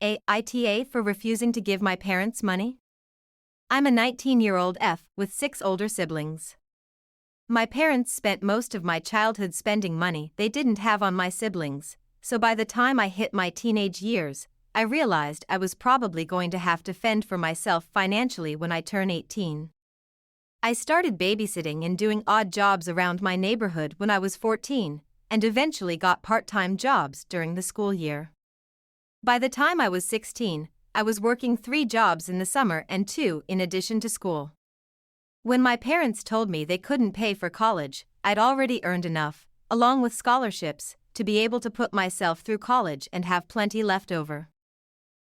AITA for refusing to give my parents money? I'm a 19-year-old F with 6 older siblings. My parents spent most of my childhood spending money they didn't have on my siblings, so by the time I hit my teenage years, I realized I was probably going to have to fend for myself financially when I turn 18. I started babysitting and doing odd jobs around my neighborhood when I was 14, and eventually got part-time jobs during the school year. By the time I was 16, I was working 3 jobs in the summer and 2 in addition to school. When my parents told me they couldn't pay for college, I'd already earned enough, along with scholarships, to be able to put myself through college and have plenty left over.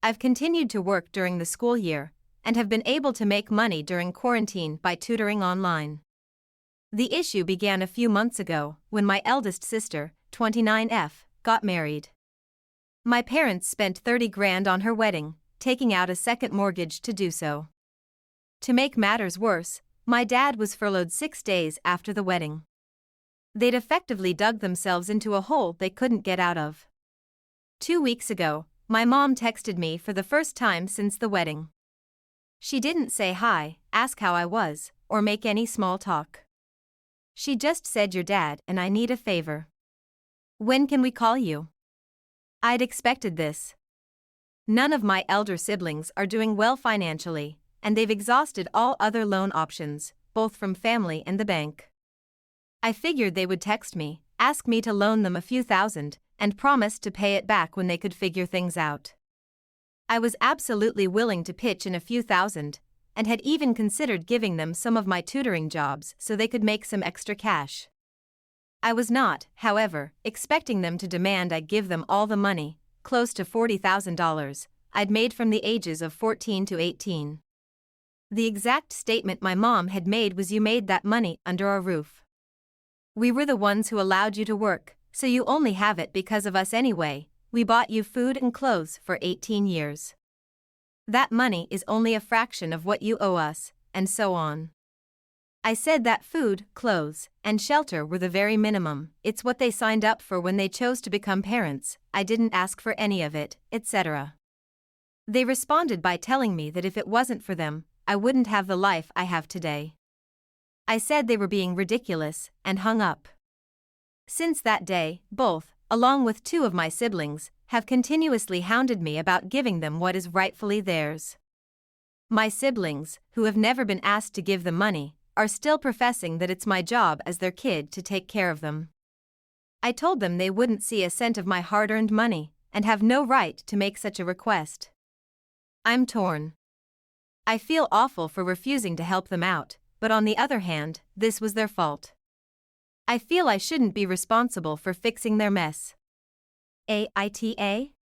I've continued to work during the school year, and have been able to make money during quarantine by tutoring online. The issue began a few months ago when my eldest sister, 29F, got married. My parents spent 30 grand on her wedding, taking out a second mortgage to do so. To make matters worse, my dad was furloughed 6 days after the wedding. They'd effectively dug themselves into a hole they couldn't get out of. 2 weeks ago, my mom texted me for the first time since the wedding. She didn't say hi, ask how I was, or make any small talk. She just said, "Your dad and I need a favor. When can we call you?" I'd expected this. None of my elder siblings are doing well financially, and they've exhausted all other loan options, both from family and the bank. I figured they would text me, ask me to loan them a few thousand, and promise to pay it back when they could figure things out. I was absolutely willing to pitch in a few thousand, and had even considered giving them some of my tutoring jobs so they could make some extra cash. I was not, however, expecting them to demand I give them all the money, close to $40,000, I'd made from the ages of 14 to 18. The exact statement my mom had made was, "You made that money under our roof. We were the ones who allowed you to work, so you only have it because of us anyway. We bought you food and clothes for 18 years. That money is only a fraction of what you owe us," and so on. I said that food, clothes, and shelter were the very minimum. It's what they signed up for when they chose to become parents. I didn't ask for any of it, etc. They responded by telling me that if it wasn't for them, I wouldn't have the life I have today. I said they were being ridiculous, and hung up. Since that day, both, along with 2 of my siblings, have continuously hounded me about giving them what is rightfully theirs. My siblings, who have never been asked to give them money, are still professing that it's my job as their kid to take care of them. I told them they wouldn't see a cent of my hard-earned money, and have no right to make such a request. I'm torn. I feel awful for refusing to help them out, but on the other hand, this was their fault. I feel I shouldn't be responsible for fixing their mess. AITA?